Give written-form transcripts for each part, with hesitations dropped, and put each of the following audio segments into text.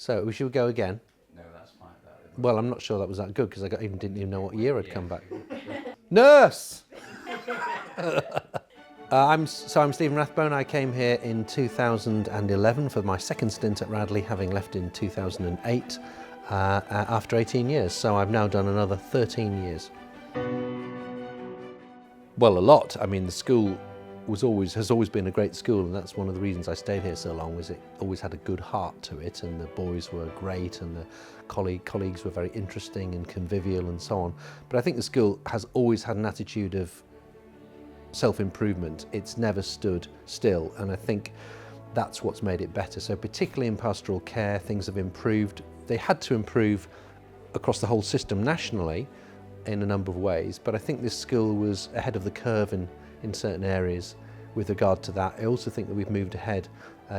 So we should go again. No, that's fine. Well, I'm not sure that was that good because didn't even know what year I'd come back. Nurse! I'm Stephen Rathbone. I came here in 2011 for my second stint at Radley, having left in 2008 after 18 years. So I've now done another 13 years. Well, a lot. I mean, the school has always been a great school, and that's one of the reasons I stayed here so long, was it always had a good heart to it, and the boys were great, and the colleagues were very interesting and convivial and so on. But I think the school has always had an attitude of self-improvement. It's never stood still, and I think that's what's made it better. So particularly in pastoral care, things have improved. They had to improve across the whole system nationally in a number of ways, but I think this school was ahead of the curve in certain areas with regard to that. I also think that we've moved ahead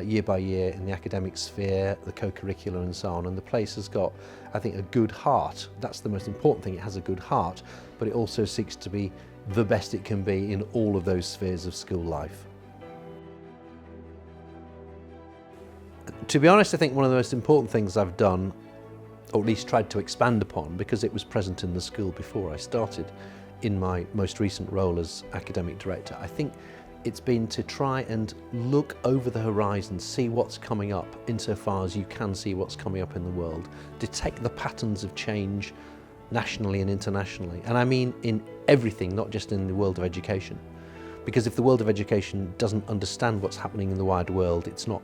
year by year in the academic sphere, the co-curricular and so on, and the place has got, I think, a good heart. That's the most important thing. It has a good heart, but it also seeks to be the best it can be in all of those spheres of school life. To be honest, I think one of the most important things I've done, or at least tried to expand upon, because it was present in the school before I started in my most recent role as academic director, I think it's been to try and look over the horizon, see what's coming up insofar as you can see what's coming up in the world, detect the patterns of change nationally and internationally. And I mean in everything, not just in the world of education. Because if the world of education doesn't understand what's happening in the wider world, it's not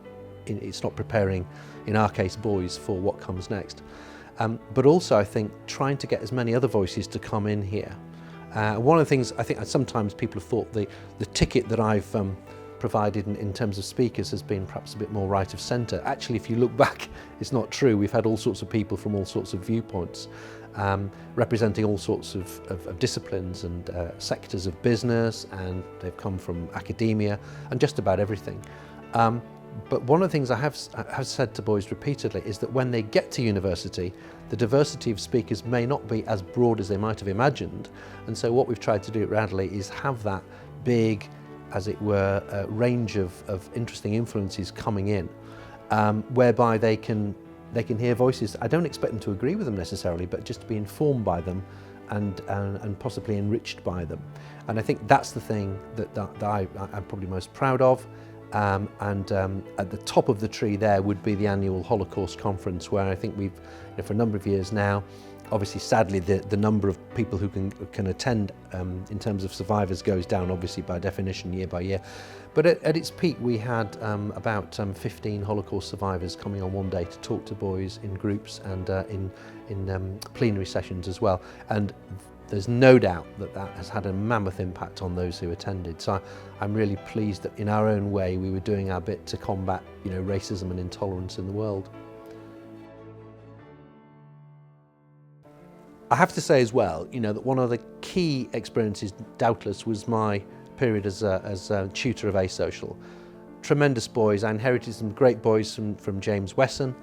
preparing, in our case, boys for what comes next. But also, I think, trying to get as many other voices to come in here. One of the things I think sometimes people have thought the ticket that I've provided in terms of speakers has been perhaps a bit more right of centre. Actually, if you look back, it's not true. We've had all sorts of people from all sorts of viewpoints, representing all sorts of disciplines and sectors of business, and they've come from academia and just about everything. But one of the things I have said to boys repeatedly is that when they get to university, the diversity of speakers may not be as broad as they might have imagined. And so what we've tried to do at Radley is have that big, as it were, range of interesting influences coming in, whereby they can hear voices. I don't expect them to agree with them necessarily, but just to be informed by them and possibly enriched by them. And I think that's the thing that I'm probably most proud of. At the top of the tree there would be the annual Holocaust conference, where I think we've, for a number of years now, obviously sadly the number of people who can attend in terms of survivors goes down obviously by definition year by year, but at its peak we had about 15 Holocaust survivors coming on one day to talk to boys in groups and in plenary sessions as well, and there's no doubt that has had a mammoth impact on those who attended. So I'm really pleased that in our own way we were doing our bit to combat, racism and intolerance in the world. I have to say as well, that one of the key experiences doubtless was my period as a tutor of A Social. Tremendous boys. I inherited some great boys from James Wesson,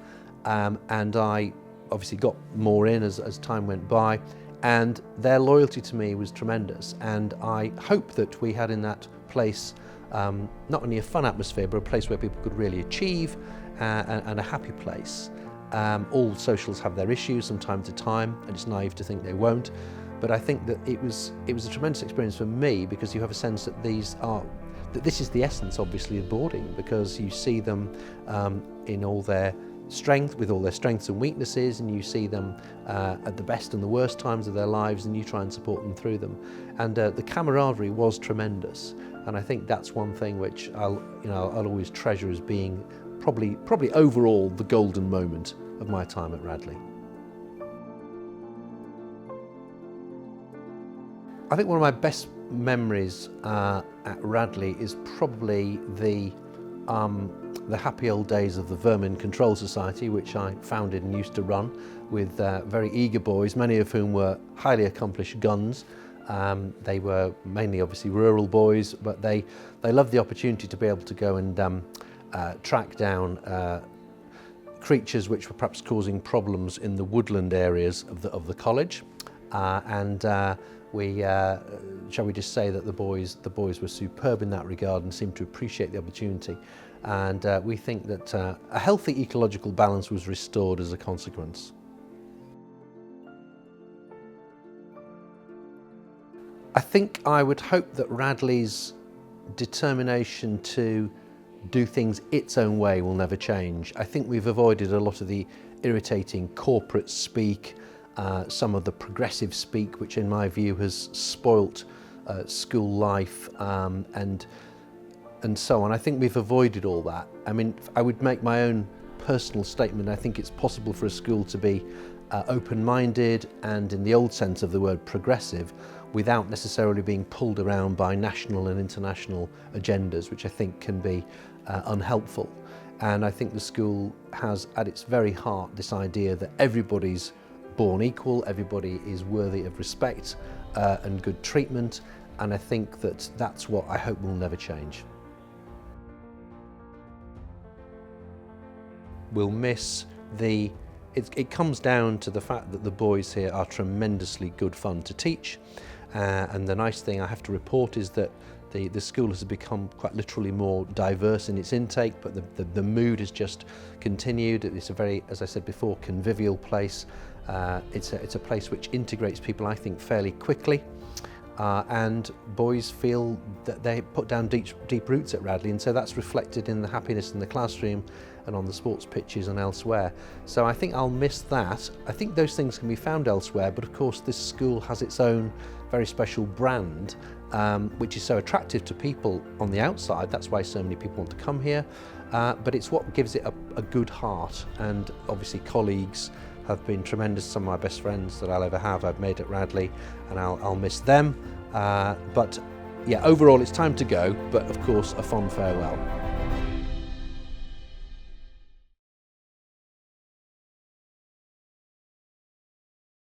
and I obviously got more in as time went by. And their loyalty to me was tremendous, and I hope that we had in that place not only a fun atmosphere, but a place where people could really achieve and a happy place. All socials have their issues from time to time, and it's naive to think they won't, but I think that it was a tremendous experience for me, because you have a sense that this is the essence obviously of boarding, because you see them in all their strength, with all their strengths and weaknesses, and you see them at the best and the worst times of their lives, and you try and support them through them. And the camaraderie was tremendous, and I think that's one thing which I'll always treasure as being probably overall the golden moment of my time at Radley. I think one of my best memories at Radley is probably the happy old days of the Vermin Control Society, which I founded and used to run with very eager boys, many of whom were highly accomplished guns. They were mainly obviously rural boys, but they loved the opportunity to be able to go and track down creatures which were perhaps causing problems in the woodland areas of the college. Shall we just say that the boys were superb in that regard and seemed to appreciate the opportunity. And we think that a healthy ecological balance was restored as a consequence. I think I would hope that Radley's determination to do things its own way will never change. I think we've avoided a lot of the irritating corporate speak, some of the progressive speak, which in my view has spoilt school life and so on. I think we've avoided all that. I mean, I would make my own personal statement. I think it's possible for a school to be open-minded and, in the old sense of the word, progressive, without necessarily being pulled around by national and international agendas, which I think can be unhelpful. And I think the school has at its very heart this idea that everybody's born equal, everybody is worthy of respect and good treatment, and I think that that's what I hope will never change. We'll miss it comes down to the fact that the boys here are tremendously good fun to teach, and the nice thing I have to report is that the school has become quite literally more diverse in its intake, but the mood has just continued. It's a very, as I said before, convivial place. It's a place which integrates people, I think, fairly quickly. And boys feel that they put down deep roots at Radley, and so that's reflected in the happiness in the classroom and on the sports pitches and elsewhere. So I think I'll miss that. I think those things can be found elsewhere, but of course this school has its own very special brand, which is so attractive to people on the outside. That's why so many people want to come here, but it's what gives it a good heart. And obviously colleagues have been tremendous. Some of my best friends that I'll ever have I've made at Radley, and I'll miss them. But yeah, overall it's time to go, but of course a fond farewell.